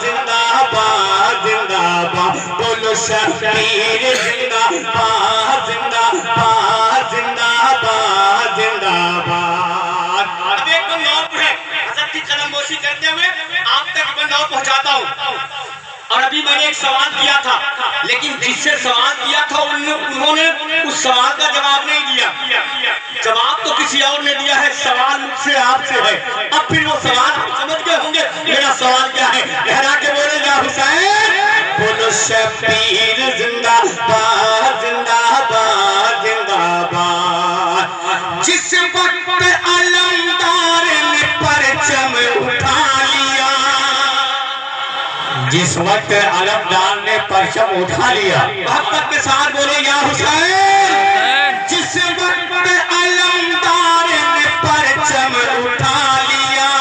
जिंदाबाद जिंदाबाद बोलो शबीर जिंदाबाद जिंदाबाद जिंदाबाद जिंदाबाद। अब एक बंद और है, हज़रत की कलमबोशी करते हुए आप तक बंद और पहुंचाता हूं। और अभी मैंने एक सवाल किया था, लेकिन जिससे सवाल किया था उन्होंने उस सवाल का जवाब नहीं दिया। जवाब तो किसी और ने दिया है, सवाल मुझसे आपसे है। अब फिर वो सवाल समझ गए होंगे मेरा सवाल क्या है। लहरा के बोले या हुसैन बोलो शबीर जिंदाबाद जिंदाबाद जिंदाबाद। जिस वक्त अलमदार ने परचम उठा लिया, जिस वक्त अलमदार ने परचम उठा लिया, मोहब्बत के साथ बोले या हुसैन। जिस वक्त अलमदार ने परचम उठा लिया,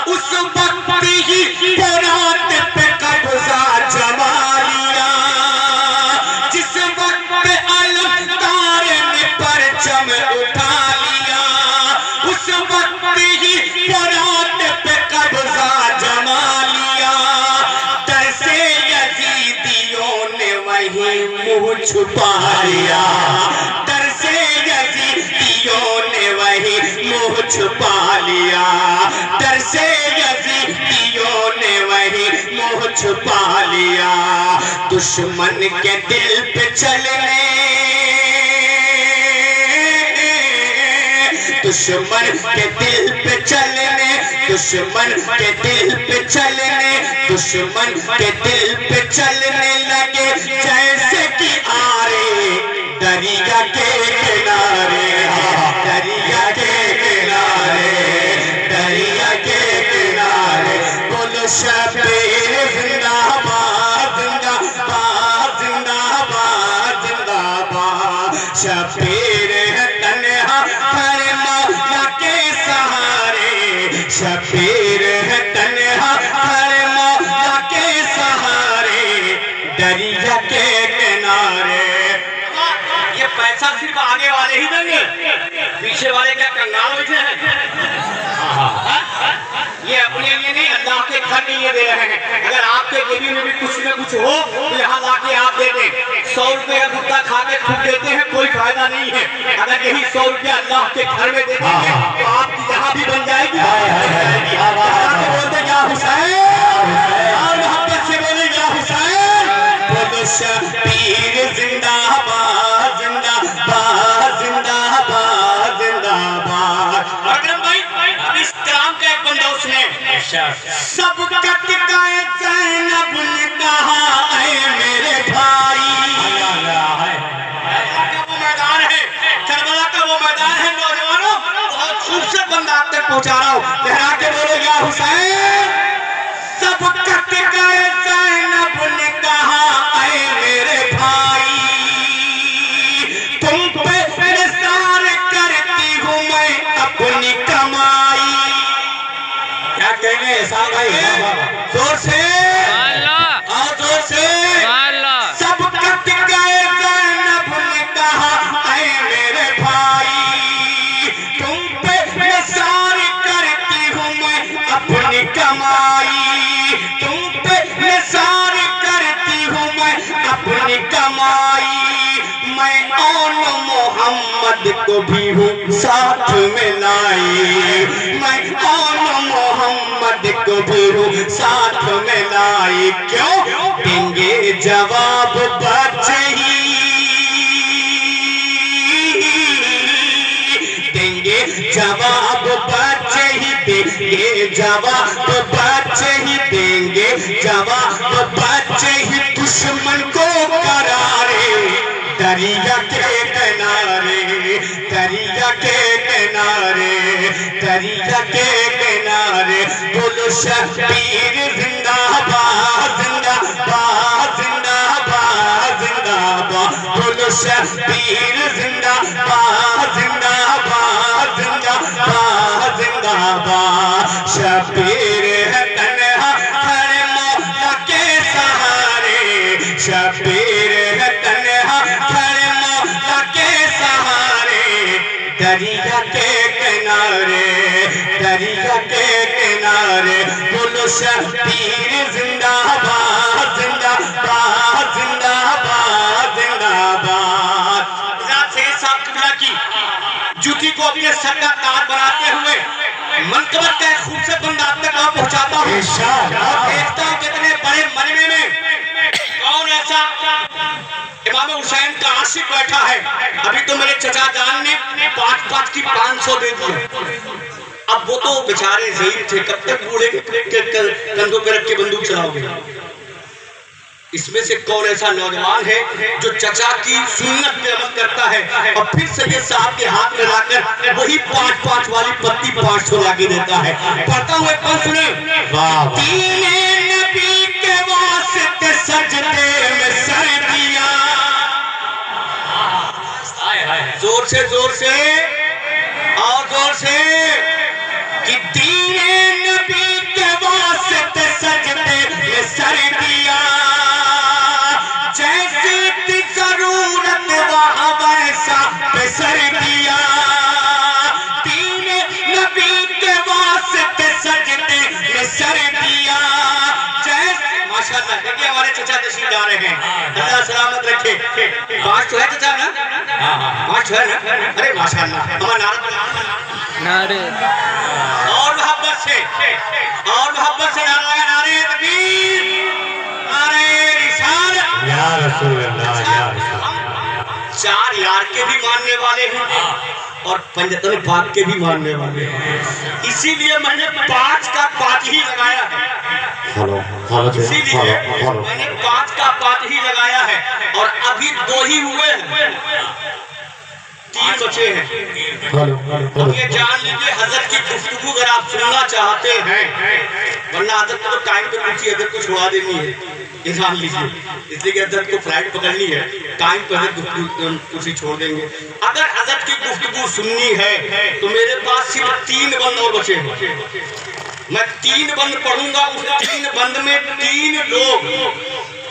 उस वक्त ही रात पे कब्जा जमा लिया। जिस वक्त अलमदार ने परचम उठा लिया, उस वक्त ही रात पे कब्जा जमा लिया। डर से यजीदियों ने वहीं मुंह छुपा लिया, डर से यजीदियों ने वहीं मुंह छुपा लिया, डर से यजीदियों ने वहीं मुंह छुपा लिया। दुश्मन के दिल पे चलने, दुश्मन के दिल पे चलने, दुश्मन के दिल पे चलने, दुश्मन के दिल पे चलने लगे जैसे कि आरे दरिया के किनारे, दरिया के किनारे, दरिया के किनारे। बोलो शबीर जिंदाबाद जिंदाबाद जिंदाबाद जिंदाबाद। शबीर है तन्हा हर मौला के सहारे, शबीर है तन्हा हर मौला के सहारे, दरिया के किनारे। ये पैसा सिर्फ आगे वाले ही देंगे, पीछे वाले क्या कंगाल बैठे हैं? ये अपने लिए नहीं, अल्लाह के घर में ये दे रहे हैं। अगर आपके जेबी में भी कुछ न कुछ हो तो यहाँ लाके आप दे दें। 100 रुपए का गुट्टा खा के थूक देते हैं, कोई फायदा नहीं है। अगर यही 100 रुपया अल्लाह के घर में दे देंगे तो आपकी यहाँ भी बन जाएगी। बोलते या हुसैन, और मोहब्बत से बोले या हुसैन। बोलो शबीर जिंदाबाद जिंदाबाद जिंदाबाद जिंदाबाद। अगर भाई इस कलाम का एक बंदा उसने सब कट गए ज़ैनब ने कहा ऐ मेरे भाई। वो मैदान है, करबला का वो मैदान है नौजवानों, बहुत खूबसूरत बंदा आप तक पहुंचा रहा हूँ। लहरा के बोलो या हुसैन। सब कट गए ज़ैनब ने कहा ऐ मेरे भाई, तुम पे निसार करती हूँ मैं अपनी कमाई। क्या कहने ऐसा भाई, जोर से और जोर से। सब कट गए ज़ैनब ने कहा ऐ मेरे भाई, तुम पे निसार करती हूँ मैं अपनी कमाई, तुम पे निसार करती हूँ मैं अपनी कमाई। मैं और मोहम्मद को भी हूँ साथ में लाई, मैं और मोहम्मद को भी हूँ साथ में लाई। क्यों देंगे जवाब बच्चे ही, देंगे जवाब बच्चे ही, देंगे जवाब बच्चे ही, देंगे जवाब बच्चे ही। दुश्मन को करारे दरिया के किनारे, दरिया के किनारे, दरिया के किनारे। बोलो शबीर जिंदाबाद जिंदाबाद जिंदाबाद जिंदाबाद। बोलो शबीर जिंदाबाद जिंदाबाद जिंदाबाद जिंदाबाद। शबीर है तन्हा हर मौला के सहारे, शबीर है तन्हा हर मौला के सहारे, दरिया के किनारे। किनारे, दरिया के किनारे बोलो शबीर जिंदाबाद जिंदाबाद जिंदाबाद जिंदाबाद। की जूती को अपने सर का तार बनाते हुए मनकबत का एक खूबसूरत बंदा आप तक पहुंचाता हूँ और देखता हूँ कितने बड़े मजमे में कौन ऐसा इमाम हुसैन का आशिक बैठा है। अभी तो मेरे चचा जान ने 5-5 की 500 दे दी। अब वो तो बेचारे ज़ईफ थे, कब तक बूढ़े कंधों पे रख के बंदूक चलाओगे। इसमें से कौन ऐसा नौजवान है जो चचा की सुन्नत पे अमल करता है और फिर सैयद साहब के हाथ में लाकर वही 5-5 वाली पत्ती 500 लाके देता है। पढ़ता हुए कौन सुने, दीने नबी के वास्ते सजदे में सर दिया। जोर से और जोर से कि दीने नबी के वास्ते सजदे में सर दिया। जैसी थी जरूरत वहाँ वैसा बेसर दिया। दीन नबी के वास्ते सजदे में सर दिया। जैसे माशाल्लाह देखिए हमारे चचा तशरीफ जा रहे हैं, अल्लाह सलामत रखे। 5 तो है चचा ना, 5 है ना, अरे माशाल्लाह। हमारा नारे और मोहब्बत से नारा लगा, नारे तकबीर, नारे रिसालत। या रसूल अल्लाह, या रसूल। 4 यार के भी मानने वाले हैं और पंजतन पाक के भी मानने वाले हैं, इसीलिए मैंने 5 का 5 ही लगाया है। इसीलिए मैंने 5 का 5 ही लगाया है और अभी 2 ही हुए हैं, 3 बचे हैं। अब ये जान लीजिए हजरत की गुफ्तगू अगर आप सुनना चाहते हैं, वरना हजरत को टाइम पे पूछिए, हजरत को छुड़ा देनी है, ये जान लीजिए। इसलिए कि हजरत को फ्लाइट पकड़नी है, टाइम पे हजरत कुर्सी छोड़ देंगे। अगर हजरत की गुफ्तगू सुननी है तो मेरे पास सिर्फ 3 बंद और बचे हैं। मैं 3 बंद पढ़ूंगा, उस 3 बंद में 3 लोग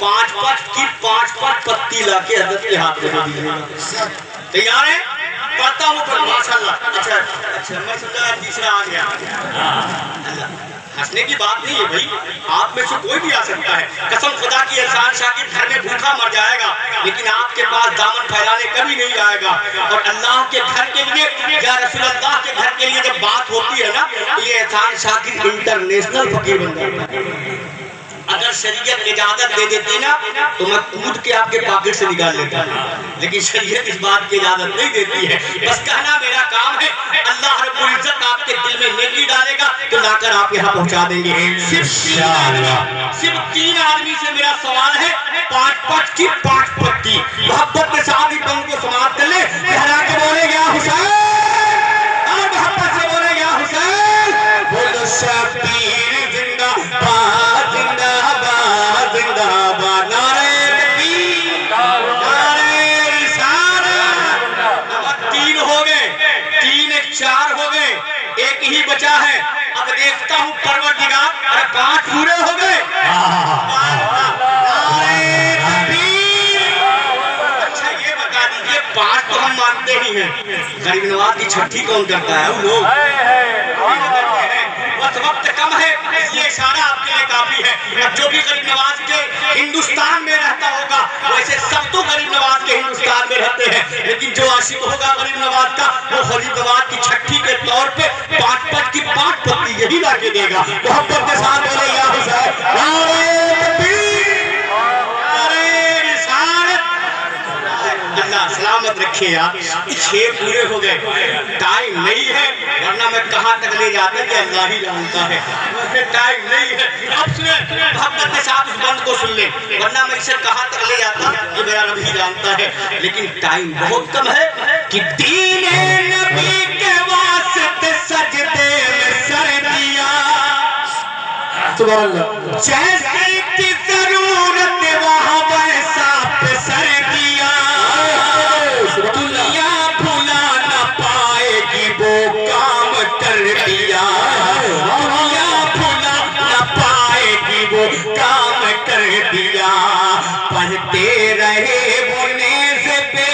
5-5 की 5-5 पत्ती लाके हजरत के हाथ में दे दीजिएगा। तैयार है? पढ़ता हूँ पर माशाल्लाह। अच्छा मैं समझा तीसरा आ गया। हंसने की बात नहीं है भाई, आप में से कोई भी आ सकता है। कसम खुदा की एहसान शाकिर घर में भूखा मर जाएगा लेकिन आपके पास दामन फैलाने कभी नहीं आएगा। और अल्लाह के घर के लिए या रसूल अल्लाह के घर के लिए जब बात होती है ना, तो ये एहसान शाकिर इंटरनेशनल फकीर बन जाता है। अगर शरीयत इजाजत दे देती ना तो मैं कूद के आपके पॉकेट से निकाल लेता, लेकिन शरीयत इस बात की इजाजत नहीं देती है। बस कहना मेरा काम है, अल्लाह रब्बुल इज्जत आपके दिल में नेकी डालेगा तो लाकर आप यहाँ पहुँचा देंगे। सिर्फ 3 आदमी से मेरा सवाल है, 5-5 की 5 पत्ती मोहब्बत के साथ ही बंद को समाप्त कर ले। लहरा के बोले गया हुसैन और मोहब्बत से बोले गया हुसैन, बोलो शबीर जिंदाबाद जिंदाबाद जिंदाबाद। नारे तकबीर, नारे रिसालत। 3 हो गए, 3 एक 4 हो गए, 1 ही बचा है। अब देखता हूँ परवरदिगार, 5 पूरे हो गए। अच्छा ये बता दीजिए, 5 तो हम मानते ही हैं, गरीब नवाज की छठी कौन करता है? वो लोग बस वक्त कम है इसलिए इशारा आपके लिए काफी है। अब जो भी गरीब नवाज के हिंदुस्तान में रहता होगा, वैसे सब तो गरीब नवाज के हिंदुस्तान में रहते हैं, लेकिन जो आशिक होगा गरीब नवाज का, वो गरीब नवाज की छठी के तौर पे 5-5 की 5 पत्ती यही लाके देगा। मोहब्बत के साथ बोलेगा हुसैन, नारे तकबीर, नारे रिसालत। अल्लाह सलामत रखे यार। 6 पूरे हो गए, टाइम नहीं है, वरना मैं कहाँ तक ले जाता कि अल्लाह ही जानता है। टाइम नहीं है। अब सुने, मोहब्बत के साथ उस बंद को सुन ले, वरना मैं इसे कहाँ तक ले जाता ये मेरा रब ही जानता है। लेकिन टाइम बहुत कम है कि दीने नबी के वास्ते सजदे में सर दिया। जैसे की जरूरत वहाँ वैसा पे सर दिया। दुनिया भुला न पाएगी वो काम कर दिया। दुनिया भुला न पाएगी वो काम कर दिया। पढ़ते रहे वो नेज़ पे,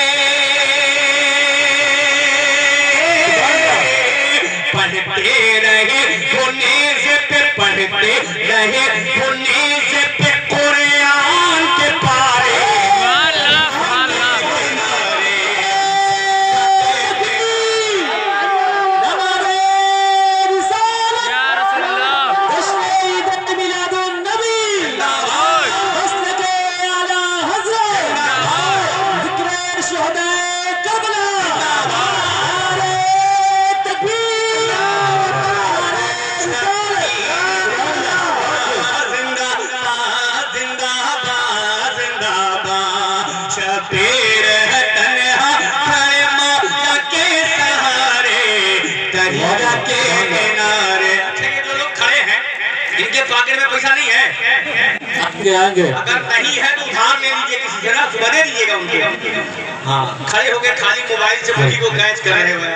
पढ़ते रहे पुनीस पे कुरान के पारे। इनके पॉकेट में पैसा नहीं है, अगर नहीं है तो उधार ले लीजिए किसी से ना, सुबह दे दीजिएगा उनके। हाँ, खड़े हो गए खाली मोबाइल से मुर्गी को कैच कर रहे हुए,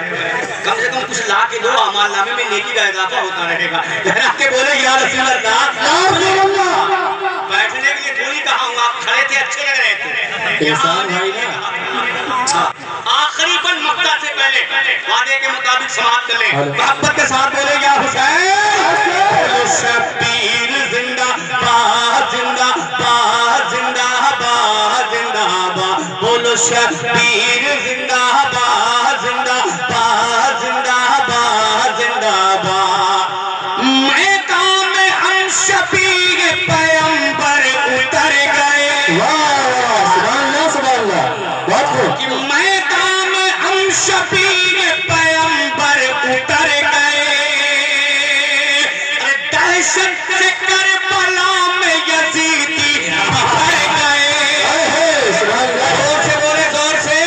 कम से कम कुछ ला के दो, अमाल नामे में नेकी का इजाफा होता रहेगा। लहरा के बोले या रसूल अल्लाह, बैठने के लिए थोड़ी कहा हूँ, आप खड़े थे अच्छे लग रहे थे। आखिरी पल मक्का से पहले वादे के मुताबिक समाप्त कर लें, मोहब्बत के साथ बोले या हुसैन शब्बीर जिंदाबाद जिंदाबाद जिंदाबाद जिंदाबाद, बोलो शब्बीर जिंदाबाद जिंदाबाद जिंदाबाद जिंदाबाद। मैं काम हम शब्बीर पैगंबर उतर गए, मैं काम हम शब्बीर पैगंबर उतर गए, दहशत से करबला में यजीदी हार गए। जोर से बोले, जोर से।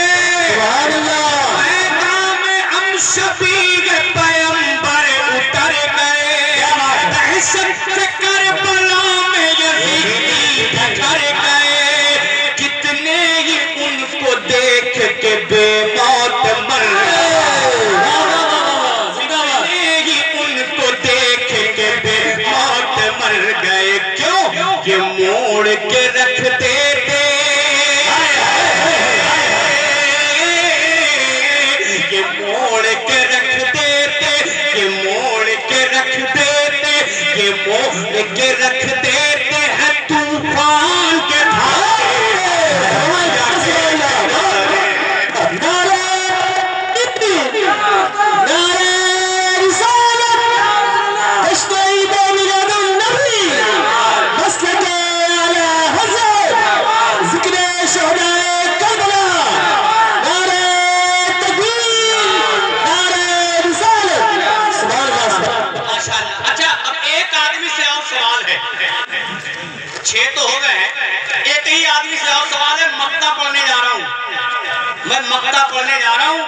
मैं काम हम शब्बीर पैगंबर उतर गए, दहशत से करबला में यजीदी हार गए। कितने ही उनको देख के बेमौत मर गए, उनको देख के बेमौत मर गए। क्यों? ये मोड़ के रखते थे, ये मोड़ के रखते थे, ये मोड़ के रखते थे, ये मोड़ के रखते थे है तूफान के धारे। अच्छा, अब एक आदमी से और सवाल है, 6 तो हो गए हैं, एक ही आदमी से और सवाल है। मक्ता पढ़ने जा रहा हूँ, मैं मक्ता पढ़ने जा रहा हूँ।